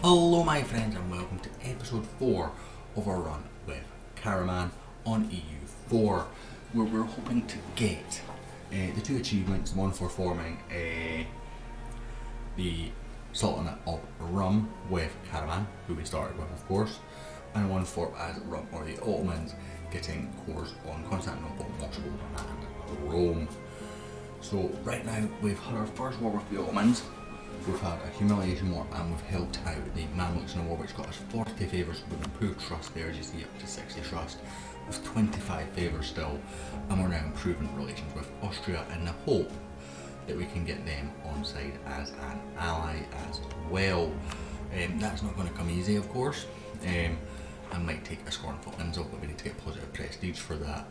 Hello my friends and welcome to episode 4 of our run with Karaman on EU4, where we're hoping to get the two achievements, one for forming the Sultan of Rum with Karaman, who we started with of course, and one for as Rum or the Ottomans, getting cores on Constantinople, Moscow and Rome. So right now we've had our first war with the Ottomans. We've had a humiliation war and we've helped out the Mamluks in a war which got us 40 favours with improved trust there, as you see, up to 60 trust, with 25 favours still, and we're now improving relations with Austria in the hope that we can get them on side as an ally as well. That's not going to come easy of course, and might take a scornful insult, but we need to get positive prestige for that,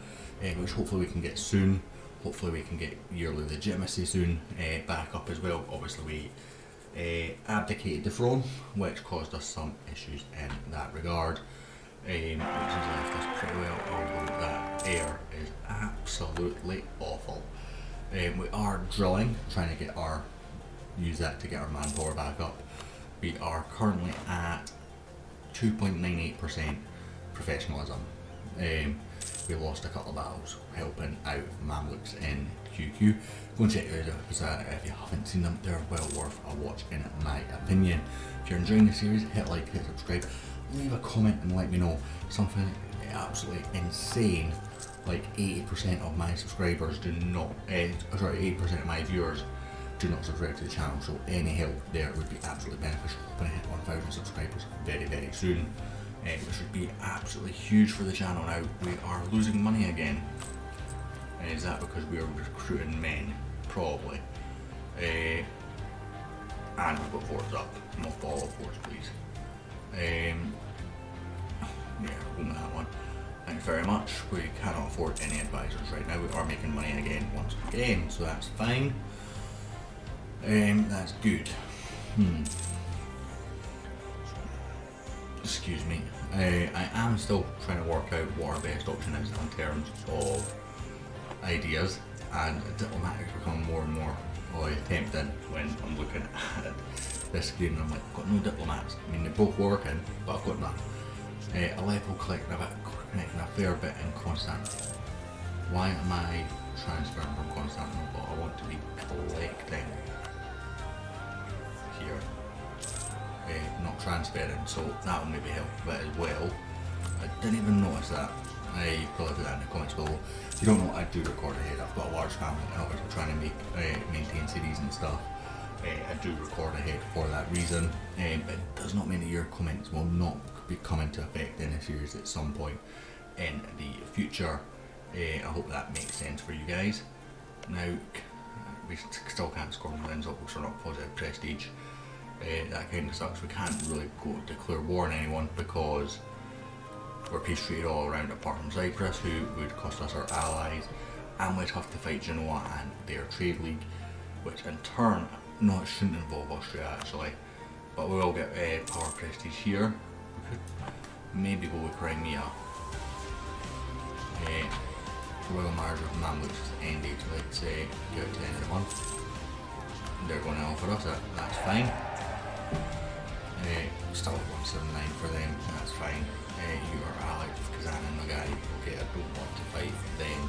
which hopefully we can get soon. Hopefully we can get yearly legitimacy soon back up as well. Obviously we abdicated the throne, which caused us some issues in that regard, which has left us pretty well, although that air is absolutely awful. We are drilling, trying to use that to get our manpower back up. We are currently at 2.98% professionalism. We lost a couple of battles helping out Mamluks in QQ. Go and check those out because if you haven't seen them, they're well worth a watch in my opinion. If you're enjoying the series, hit like, hit subscribe, leave a comment and let me know something absolutely insane. Like 80% of my subscribers do not, 80% of my viewers do not subscribe to the channel, so any help there would be absolutely beneficial. Hoping to hit 1,000 subscribers very soon. Which would be absolutely huge for the channel. Now we are losing money again. Is that because we are recruiting men? Probably. And we've got forts up. Not all forts please. Yeah, we'll go with that one. Thanks very much. We cannot afford any advisors right now. We are making money again once again, so that's fine. That's good. Excuse me. I am still trying to work out what our best option is in terms of ideas, and diplomatic is becoming more and more tempting when I'm looking at this screen and I'm like, I've got no diplomats. I mean, they're both working, but I've got none. Aleppo collecting a fair bit in Constantinople. Why am I transferring from Constantinople? I want to be collecting here. Not transferring, so that will maybe help a bit as well. I didn't even notice that. I probably put that in the comments below. If you don't know, I do record ahead. I've got a large family and obviously trying to maintain series and stuff. I do record ahead for that reason, but it does not mean that your comments will not be coming to effect in a series at some point in the future. I hope that makes sense for you guys. Now, we still can't score wins up because we're not positive prestige. That kind of sucks. We can't really go declare war on anyone because we're peace treated all around apart from Cyprus, who would cost us our allies, and we'd have to fight Genoa and their trade league, which in turn, no, it shouldn't involve Austria actually, but we will get power prestige here. We could maybe go with Crimea. Royal marriage with Mamluks is ended, let's get it to the end of the month. They're going to offer us it, that's fine. Still at 179 for them, that's fine. You are allied with Kazan and Nagai. Okay, I don't want to fight them.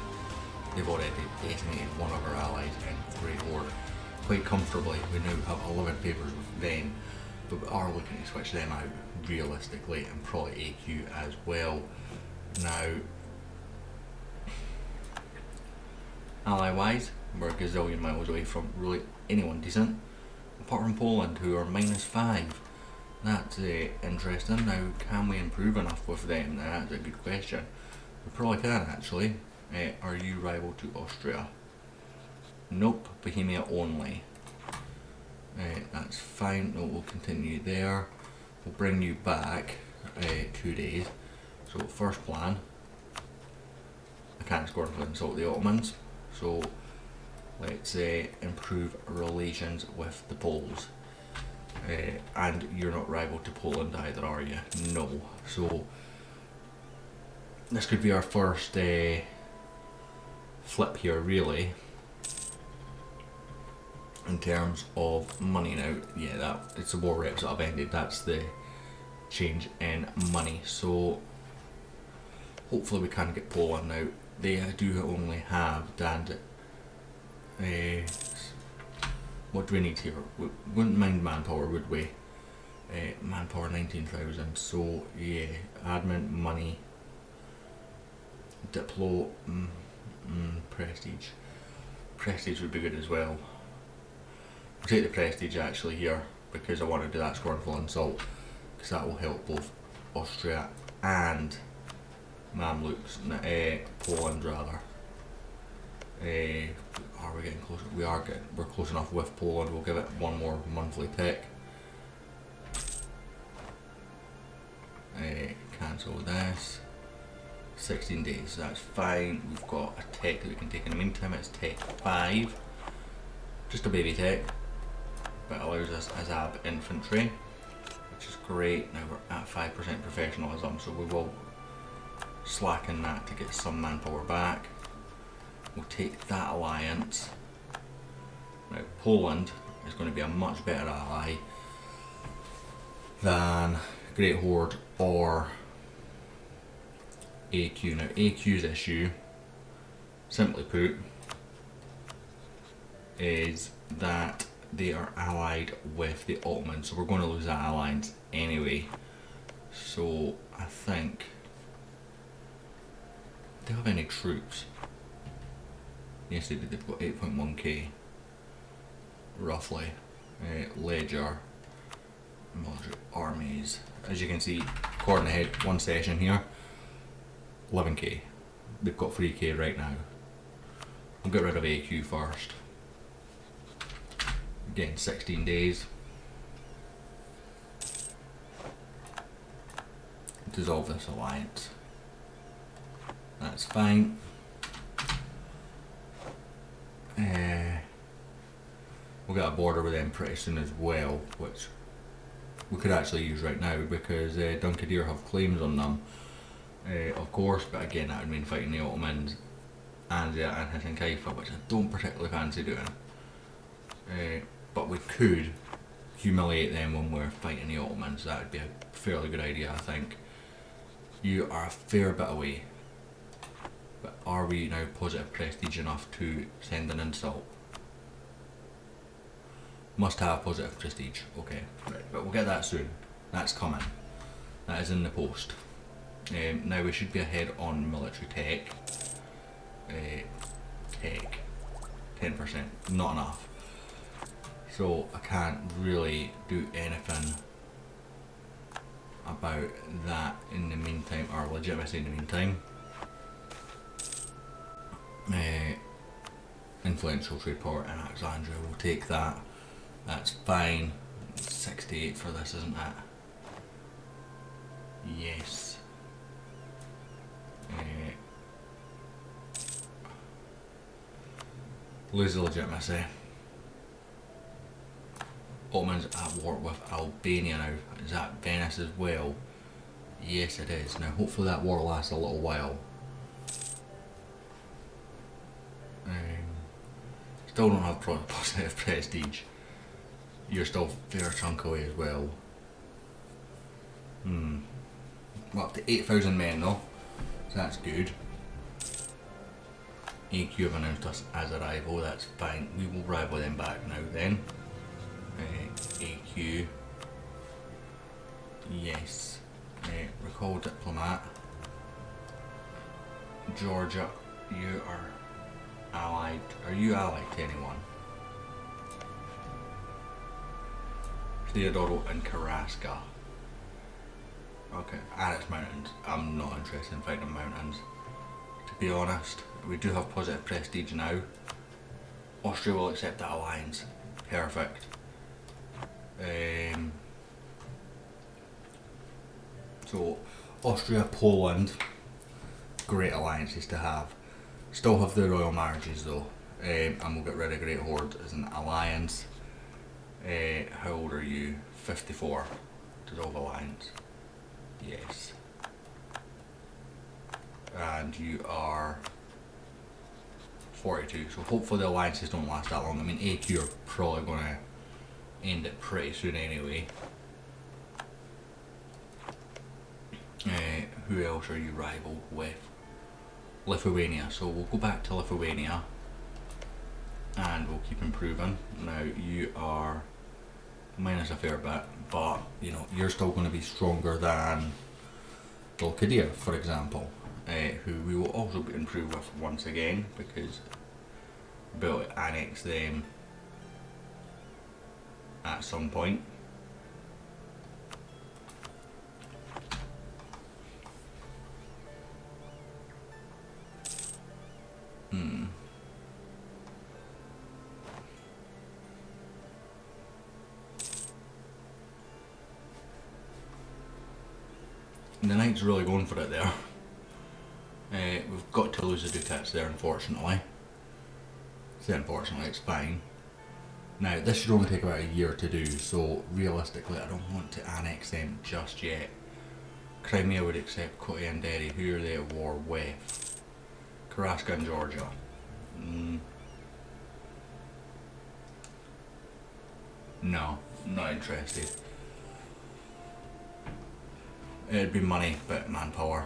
They've already decimated one of our allies in Great Horde quite comfortably. We now have 11 favours with them, but we are looking to switch them out realistically and probably AQ as well. Now, ally wise, we're a gazillion miles away from really anyone decent, apart from Poland, who are -5. That's interesting. Now, can we improve enough with them? Now, that's a good question. We probably can actually. Are you rival to Austria? Nope, Bohemia only. That's fine. No, we'll continue there. We'll bring you back 2 days. So first plan. I can't score to insult the Ottomans. So let's improve relations with the Poles. And you're not rival to Poland either, are you? No. So this could be our first flip here, really. In terms of money now, yeah, it's the war reps that have ended. That's the change in money. So hopefully we can get Poland now. They do only have what do we need here? We wouldn't mind manpower, would we? Manpower 19,000. So yeah, admin, money, diplo, prestige. Prestige would be good as well. I'll take the prestige actually here because I want to do that scornful insult, because that will help both Austria and Mamluks, Poland rather. Are we getting closer? We're close enough with Poland. We'll give it one more monthly tech. Cancel this. 16 days, that's fine. We've got a tech that we can take in the meantime. It's tech 5. Just a baby tech, but it allows us Azab infantry, which is great. Now we're at 5% professionalism, so we will slacken that to get some manpower back. We'll take that alliance. Now Poland is going to be a much better ally than Great Horde or AQ. Now AQ's issue, simply put, is that they are allied with the Ottoman, so we're going to lose that alliance anyway. So I think, do they have any troops? Yes they did, they've got 8.1k roughly. Ledger, military armies, as you can see, according ahead, one session here, 11k. They've got 3k right now. We'll get rid of AQ first. Again, 16 days. Dissolve this alliance. That's fine. We'll get a border with them pretty soon as well, which we could actually use right now because Dunkadir have claims on them, of course, but again that would mean fighting the Ottomans and hitting Kaifa, which I don't particularly fancy doing. But we could humiliate them when we're fighting the Ottomans. That would be a fairly good idea, I think. You are a fair bit away, but are we now positive prestige enough to send an insult? Must have positive prestige. Okay, right, but we'll get that soon. That's coming. That is in the post. Now we should be ahead on military tech. Tech 10%, not enough. So I can't really do anything about that in the meantime, or legitimacy in the meantime. Influential trade power in Alexandria, we'll take that. That's fine. 68 for this, isn't it? Yes. Lose the legitimacy. Ottoman's at war with Albania now. Is that Venice as well? Yes it is. Now hopefully that war lasts a little while. Still don't have positive prestige. You're still a fair chunk away as well. We're up to 8,000 men though, so that's good. AQ have announced us as a rival, that's fine. We will rival them back now then. AQ. Yes. Recall diplomat. Georgia, you are allied. Are you allied to anyone? Theodoro and Karaska. Okay, and it's mountains. I'm not interested in fighting mountains, to be honest. We do have positive prestige now. Austria will accept that alliance. Perfect. So Austria, Poland, great alliances to have. Still have the royal marriages though, and we'll get rid of Great Horde as an alliance. How old are you? 54. Dissolve alliance. Yes. And you are 42, so hopefully the alliances don't last that long. I mean, AQ are probably going to end it pretty soon anyway. Who else are you rival with? Lithuania, so we'll go back to Lithuania and we'll keep improving. Now you are minus a fair bit, but you know, you're still going to be stronger than Dalcadia, for example, who we will also improve with once again, because we'll be able to annex them at some point. The knight's really going for it there. We've got to lose the ducats there, unfortunately. So unfortunately, it's fine. Now, this should only take about a year to do, so realistically, I don't want to annex them just yet. Crimea would accept Kotti and Derry. Who are they at war with? Karaska and Georgia. No, not interested. It'd be money, but manpower.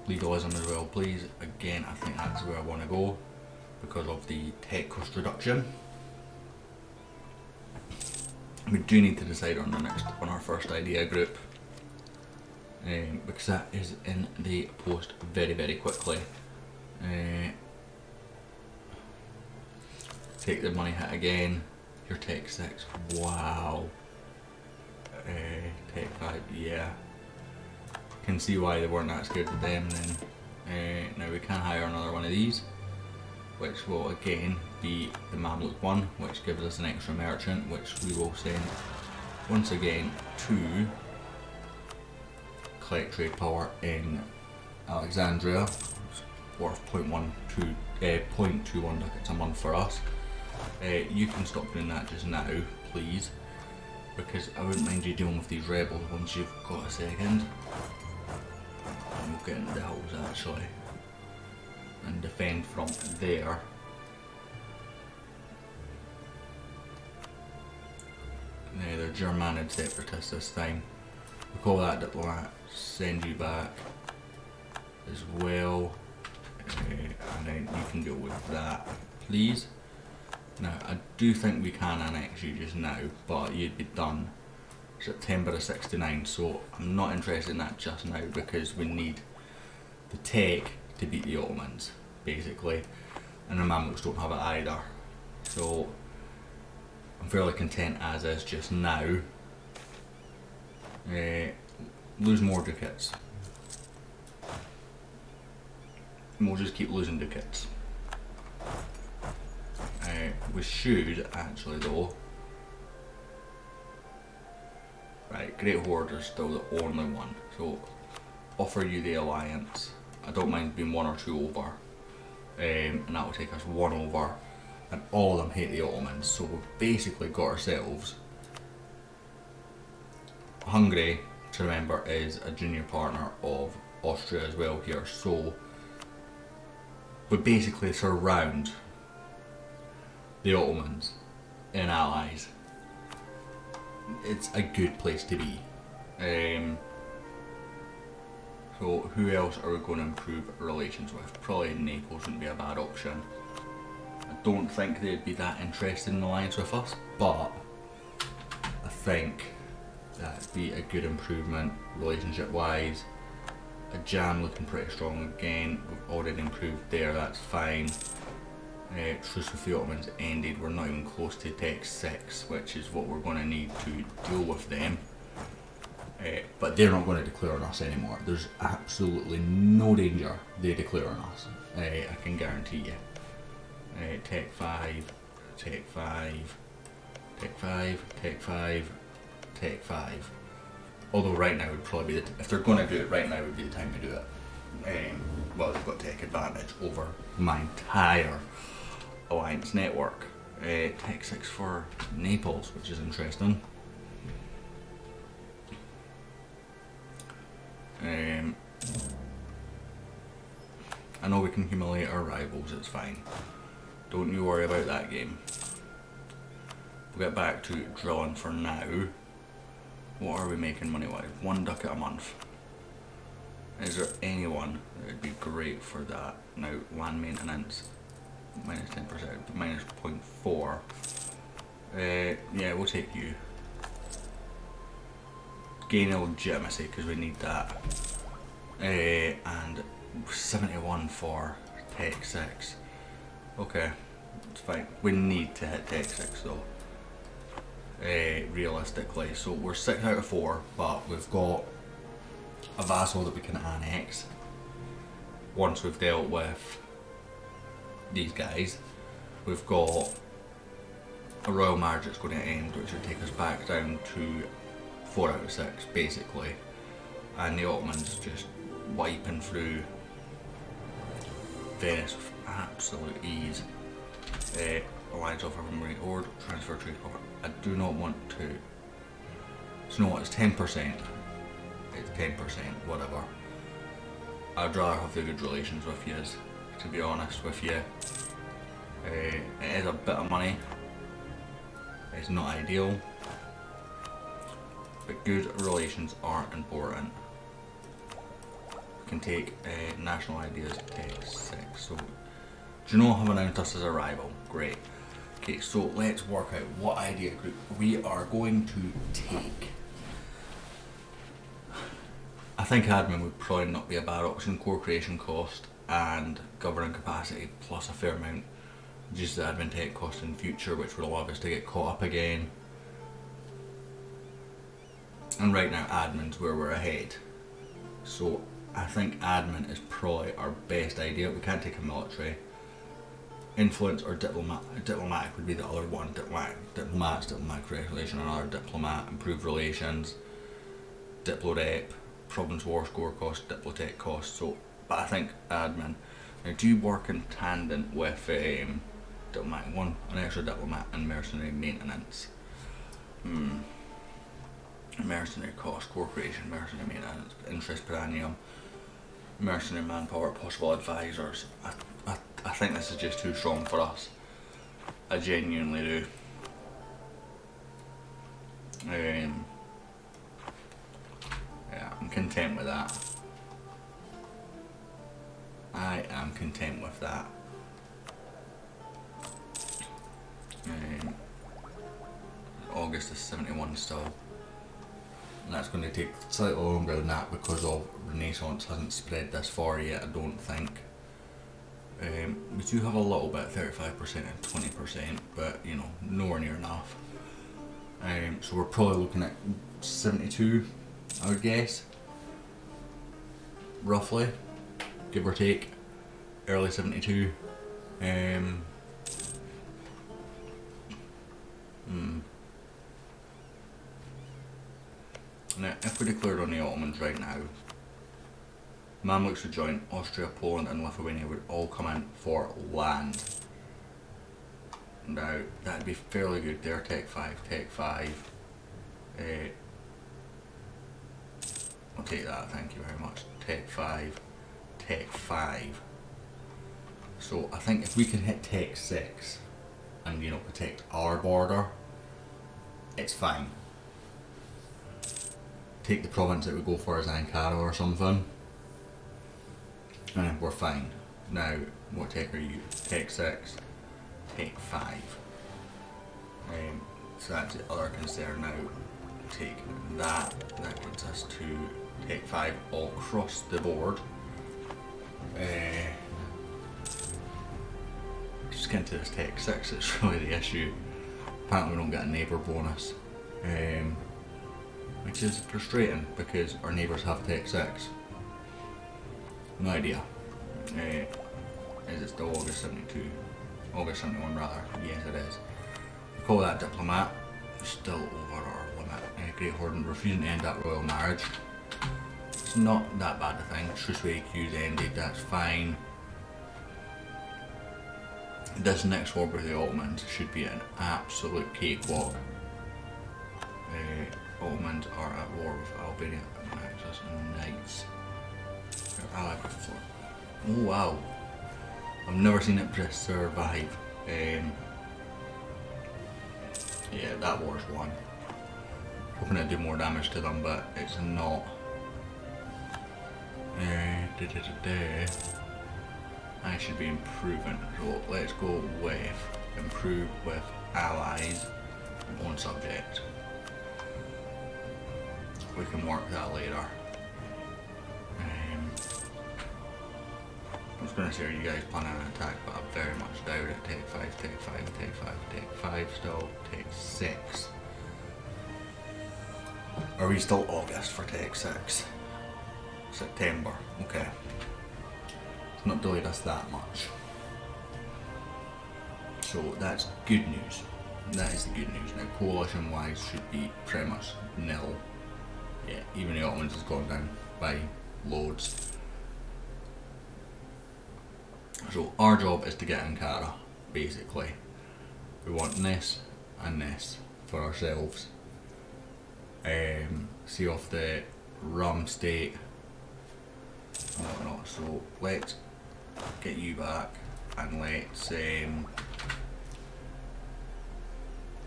Legalism as well, please. Again, I think that's where I want to go because of the tech cost reduction. We do need to decide on our first idea group, because that is in the post very, very quickly. Take the money hit again. Your tech 6, wow. Tech 5, yeah. Can see why they weren't that scared of them then. Now we can hire another one of these, which will again be the Mamluk one, which gives us an extra merchant, which we will send once again to collect trade power in Alexandria, worth 0.21 ducats a month for us. You can stop doing that just now, please, because I wouldn't mind you dealing with these rebels once you've got a second. And we'll get into the hills actually and defend from there. Now they're Germanic separatists this time. We call that diplomat, send you back as well, and then you can deal with that, please. Now I do think we can annex you just now, but you'd be done September of 69, so I'm not interested in that just now because we need the tech to beat the Ottomans, basically, and the Mamluks don't have it either. So I'm fairly content as is just now. Lose more ducats. And we'll just keep losing ducats. We should actually though. Right, Great Horde is still the only one, so offer you the alliance. I don't mind being 1 or 2 over, and that will take us 1 over, and all of them hate the Ottomans, so we've basically got ourselves. Hungary, to remember, is a junior partner of Austria as well here, so we basically surround the Ottomans in allies. It's a good place to be. So who else are we going to improve relations with? Probably Naples wouldn't be a bad option. I don't think they'd be that interested in an alliance with us, but I think that'd be a good improvement relationship wise. A Jam looking pretty strong again. We've already improved there, that's fine. Truce with the Ottomans ended. We're not even close to Tech 6, which is what we're going to need to deal with them. But they're not going to declare on us anymore. There's absolutely no danger they declare on us. I can guarantee you. Tech 5, Tech 5, Tech 5, Tech 5, Tech 5. Although right now would probably be if they're going to do it right now would be the time to do it. Well, they've got tech advantage over my entire alliance network. Tech 6 for Naples, which is interesting. I know we can humiliate our rivals, it's fine. Don't you worry about that game. We'll get back to drilling for now. What are we making money-wise? 1 ducat a month. Is there anyone that would be great for that? Now, land maintenance, minus 10%, minus 0.4. Yeah, we'll take you. Gain a legitimacy, because we need that. And 71 for Tech 6. Okay, it's fine. We need to hit Tech 6 though. Realistically, so we're 6 out of 4, but we've got a vassal that we can annex once we've dealt with these guys. We've got a royal marriage that's going to end, which would take us back down to 4 out of 6 basically, and the Ottomans just wiping through Venice with absolute ease. Alliance offer from Marine Ord, transfer trade cover. I do not want to. So no, it's 10%. It's 10%, whatever. I'd rather have the good relations with you, to be honest with you. It is a bit of money. It's not ideal, but good relations are important. We can take national ideas, take 6. So, do you know have announced us as a rival? Great. Okay, so let's work out what idea group we are going to take. I think admin would probably not be a bad option. Core creation cost and governing capacity plus a fair amount just the admin tech cost in future, which will allow us to get caught up again. And right now admin's where we're ahead. So I think admin is probably our best idea. We can't take a military. Influence or diplomatic would be the other one. Diplomatic regulation, another diplomat, improved relations, diplorep, province war score cost, diplotech cost. So, but I think admin. Now, do you work in tandem with diplomatic one, an extra diplomat, and mercenary maintenance? Mercenary cost, core creation, mercenary maintenance, interest per annum, mercenary manpower, possible advisors. I think this is just too strong for us. I genuinely do. Yeah, I'm content with that. I am content with that. August is 71 still. And that's going to take slightly longer than that because of Renaissance hasn't spread this far yet, I don't think. We do have a little bit, 35% and 20%, but you know, nowhere near enough. So we're probably looking at 72, I would guess. Roughly, give or take, early 72. Now, if we declared on the Ottomans right now, Mamluks would join, Austria, Poland and Lithuania would all come in for land. Now, that'd be fairly good there, Tech 5, Tech 5. I'll take that, thank you very much. Tech 5, Tech 5. So I think if we can hit Tech 6 and, you know, protect our border, it's fine. Take the province that we go for as Ankara or something, and we're fine. Now, what tech are you? Tech 6, Tech 5. So that's the other concern now. Take that, that gets us to Tech 5 all across the board. Just getting to this Tech 6, it's really the issue. Apparently we don't get a neighbour bonus. Which is frustrating because our neighbours have Tech 6. No idea. Is it still August 72? August 71 rather, yes it is. We call that diplomat, still over our limit. Great Horden refusing to end that royal marriage. It's not that bad a thing. Shrewsbury queues ended, that's fine. This next war with the Ottomans should be an absolute cakewalk. Ottomans are at war with Albania, Axis and Knights. They're allied with Florida. Oh wow, I've never seen it survive. Yeah, that war's won. Hoping it'd do more damage to them, but it's not. I should be improving, so let's go with improve with allies on subject. We can work that later. I was going to say, are you guys planning an attack, but I very much doubt it. Take 5, take 5, take 5, take 5 still, take 6. Are we still August for take 6? September, okay. It's not delayed us that much. So that's good news. That is the good news. Now coalition wise should be pretty much nil. Yeah, even the Ottomans has gone down by loads. So our job is to get Ankara, basically. We want this and this for ourselves. See off the rum state and whatnot. So let's get you back and let's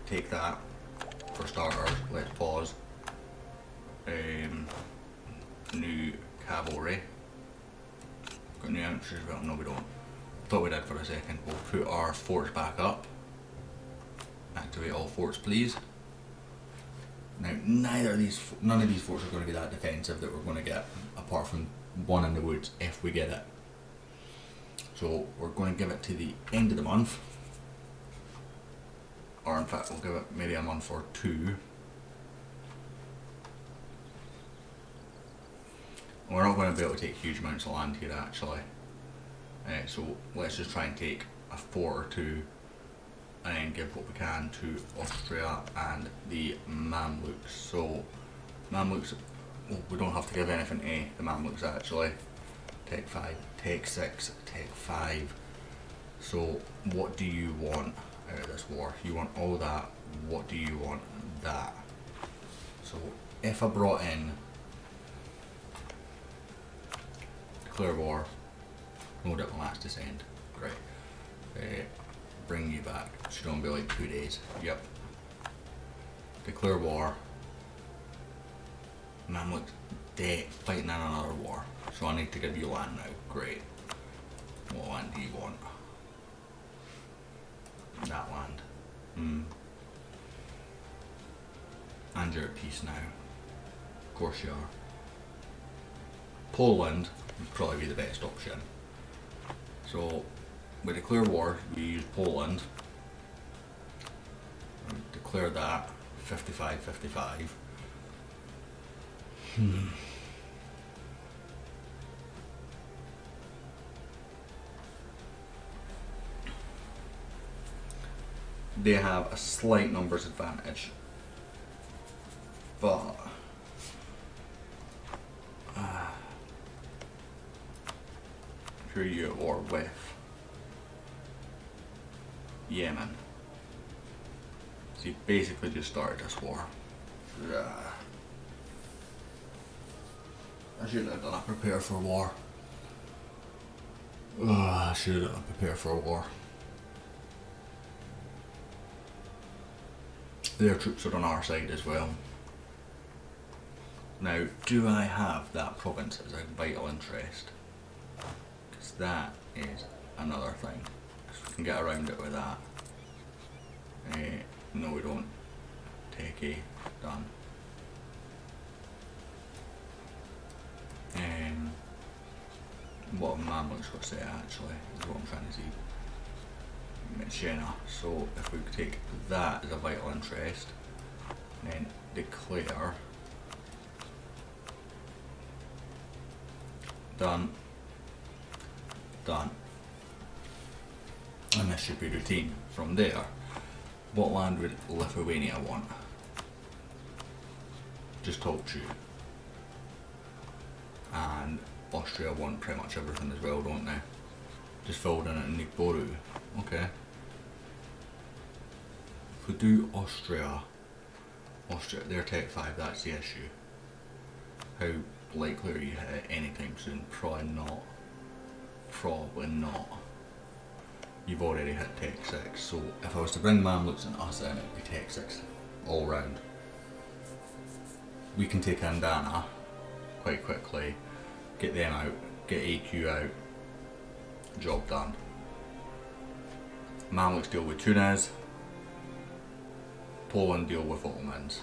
take that for starters. Let's pause. New cavalry. Got new answers? Well, no we don't. Thought we did for a second. We'll put our forts back up. Activate all forts, please. Now, none of these forts are going to be that defensive that we're going to get, apart from one in the woods if we get it. So we're going to give it to the end of the month, or in fact, we'll give it maybe a month or two. We're not going to be able to take huge amounts of land here, actually. So let's just try and take a fort or two and then give what we can to Austria and the Mamluks. So Mamluks, well, we don't have to give anything to the Mamluks actually. Take 5, take 6, take 5. So what do you want out of this war? You want all that. What do you want? That. So if I brought in declare war, no diplomats to send. Great. Bring you back. Should only be like 2 days. Yep. Declare war. Mamluk fighting in another war. So I need to give you land now. Great. What land do you want? That land. And you're at peace now. Of course you are. Poland would probably be the best option. So we declare war, we use Poland. We declare that 55-55. They have a slight numbers advantage, but who are you at war with? Yemen. So you basically just started this war. I should have done a prepare for war. I should have done a prepare for war. Their troops are on our side as well. Now, do I have that province as a vital interest? Because that is another thing. We can get around it with that. No, we don't. Take A. Done. What Mamluks got to say actually is what I'm trying to see. Michena. So if we take that as a vital interest, then declare. Done. Done. And this should be routine. From there, what land would Lithuania want? Just told you. And Austria want pretty much everything as well, don't they? Just filled in it in Neighbours. Okay. If we do Austria, they're Tech 5, that's the issue. How likely are you to hit it anytime soon? Probably not. Probably not. you've already hit Tech 6, so if I was to bring Mamluks and us in, it'd be Tech 6 all round. We can take Andana quite quickly, get them out, get AQ out, job done. Mamluks deal with Tunis, Poland deal with Ottomans.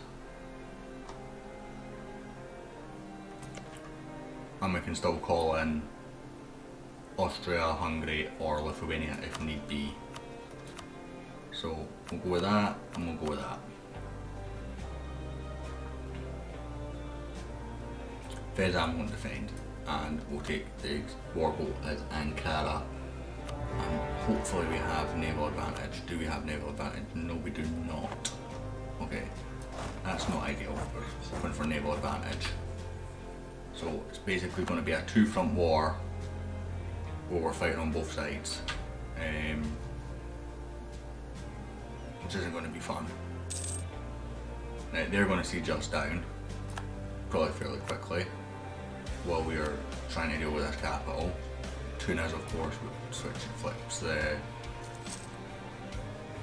And we can still call in Austria, Hungary or Lithuania if need be. So we'll go with that and we'll go with that. Fezzan won't defend, and we'll take the warboat as Ankara, and hopefully we have naval advantage. Do we have naval advantage? No, we do not. Okay, that's not ideal. We're hoping for naval advantage. So it's basically going to be a two-front war where we're fighting on both sides, which isn't going to be fun. Right, they're going to siege us down, probably fairly quickly, while we are trying to deal with this capital. Tunis, of course, would switch and flips the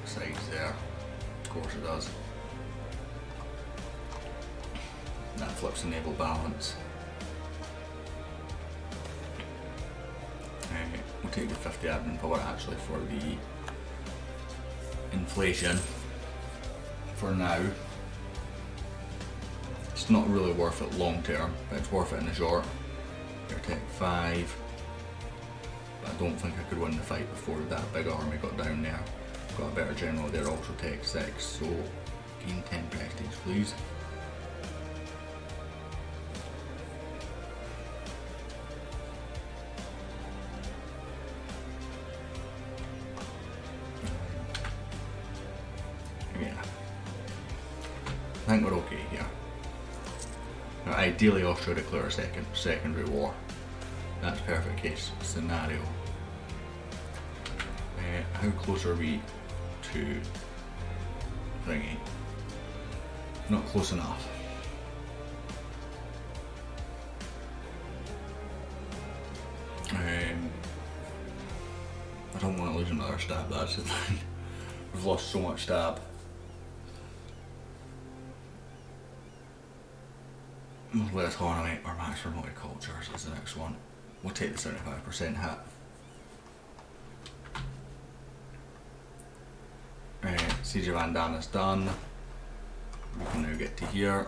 sides there. Of course it does. That flips the naval balance. We'll take the 50 admin power actually for the inflation for now. It's not really worth it long term, but it's worth it in the short. Here, take 5. But I don't think I could win the fight before that big army got down there. Got a better general there, also take 6, so gain 10 prestige please. I think we're okay here. Now, ideally Austria declare a secondary war. That's perfect case scenario. How close are we to thingy? Not close enough. I don't want to lose another stab, that's the thing. We've lost so much stab. Let us ornament our max for multicultures is the next one. We'll take the 75% hit. Siege of Andana's done. We can now get to here.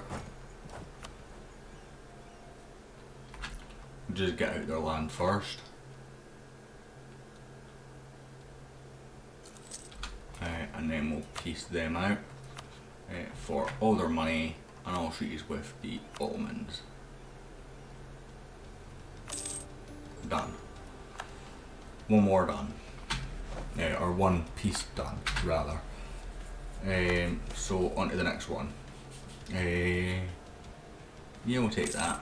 Just get out their land first. And then we'll piece them out for all their money and all treaties with the Ottomans. Done. One more done. Or one piece done, rather. So on to the next one. Yeah, we'll take that.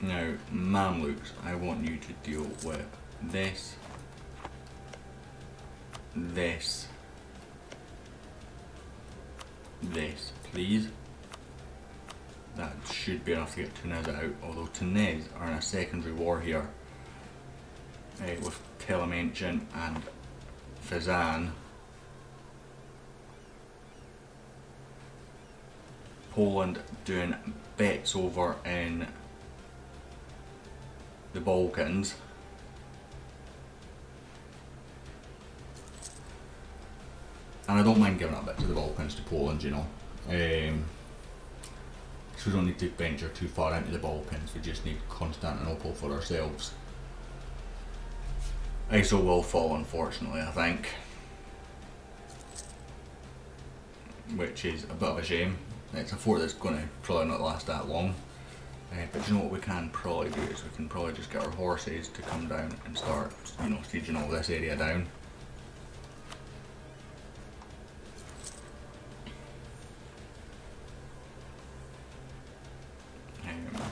Now, Mamluks, I want you to deal with this, this, please. That should be enough to get Tunis out, although Tunis are in a secondary war here with Telemanchin and Fezzan. Poland doing bets over in the Balkans. And I don't mind giving up a bit to the Balkans to Poland, you know. So we don't need to venture too far into the Balkans, we just need Constantinople for ourselves. ISO will fall, unfortunately, I think. Which is a bit of a shame. It's a fort that's going to probably not last that long. But you know what we can probably do is we can probably just get our horses to come down and start, you know, sieging all this area down.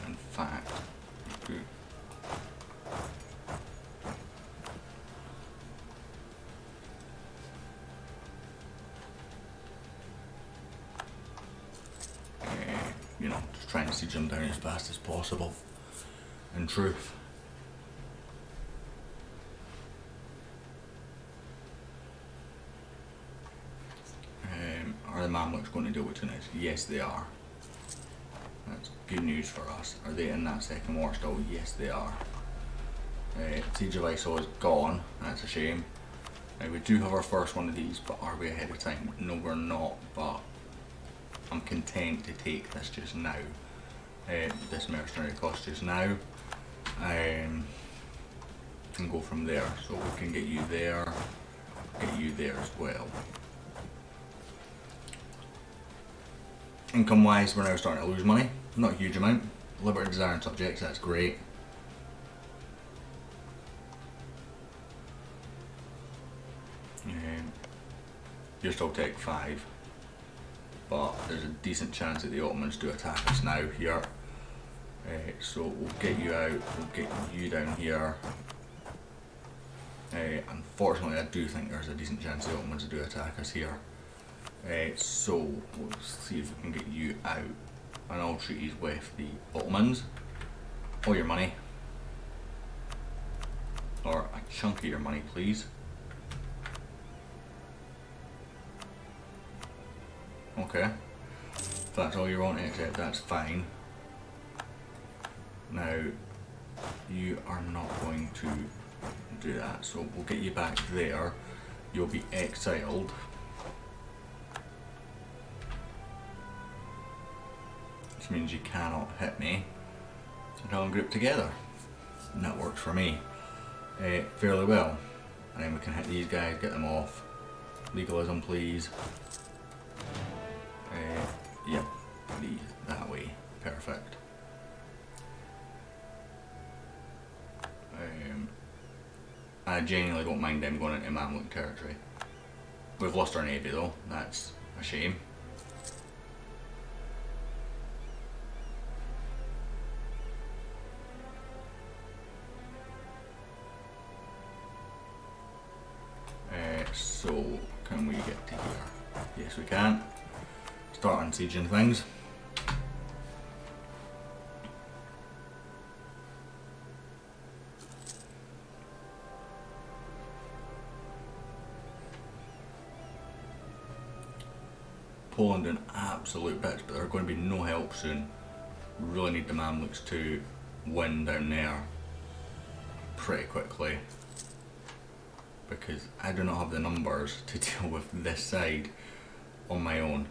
In fact, you know, just trying to siege them down as fast as possible. in truth. Are the Mamluks going to deal with Tunis? Yes, they are. That's good news for us. Are they in that second war still? Yes, they are. Siege of Isol is gone. That's a shame. We do have our first one of these, but are we ahead of time? No, we're not, but I'm content to take this just now. This mercenary cost just now. And go from there. So we can get you there, get you there as well. Income wise, we're now starting to lose money. Not a huge amount. Liberty, desire and subjects, that's great. You're still Tech 5, but there's a decent chance that the Ottomans do attack us now here. So we'll get you out, we'll get you down here. Unfortunately, I do think there's a decent chance the Ottomans do attack us here. So we'll see if we can get you out and all treaties with the Ottomans. All your money, or a chunk of your money, please. Okay, if that's all you want to accept, that's fine. Now, you are not going to do that, so we'll get you back there. You'll be exiled. Which means you cannot hit me until I'm grouped together. And that works for me fairly well. And then we can hit these guys, get them off. Legalism, please. Yep, that way. Perfect. I genuinely don't mind them going into Mamluk territory. We've lost our navy though, that's a shame. So, can we get to here? Yes, we can. Start unsieging things. Poland in absolute bits, but they're going to be no help soon. We really need the Mamluks to win down there pretty quickly, because I do not have the numbers to deal with this side on my own.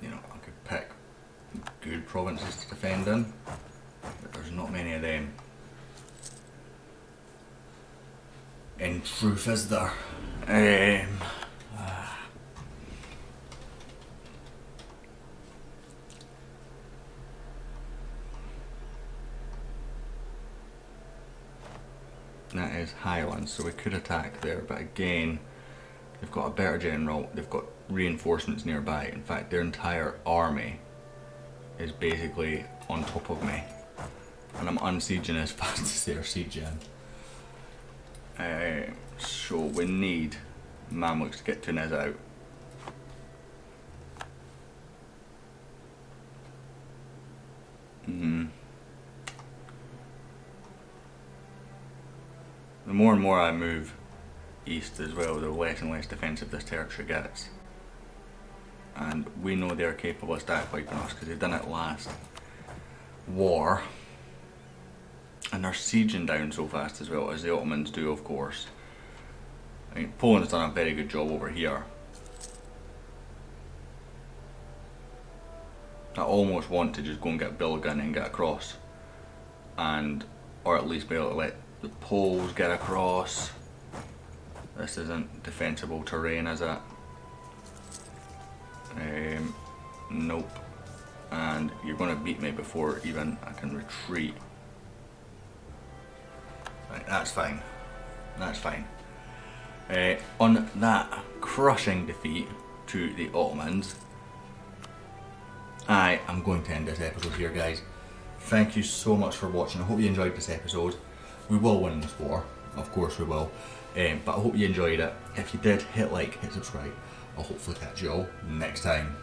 You know, I could pick good provinces to defend in, but there's not many of them. In truth, is there? That is Highlands, so we could attack there, but again, they've got a better general, they've got reinforcements nearby. In fact, their entire army is basically on top of me, and I'm unsieging as fast as they're sieging. So we need Mamluks to get Tunis out. The more and more I move east as well, the less and less defensive this territory gets. And we know they're capable of stack wiping us because they've done it last war. And they're sieging down so fast as well, as the Ottomans do, of course. I mean, Poland's done a very good job over here. I almost want to just go and get Bilgan and get across. Or at least be able to let the Poles get across. This isn't defensible terrain, is it? Nope. And you're going to beat me before even I can retreat. Right, that's fine. That's fine. On that crushing defeat to the Ottomans, I am going to end this episode here, guys. Thank you so much for watching. I hope you enjoyed this episode. We will win this war, of course we will. But I hope you enjoyed it. If you did, hit like, hit subscribe. I'll hopefully catch you all next time.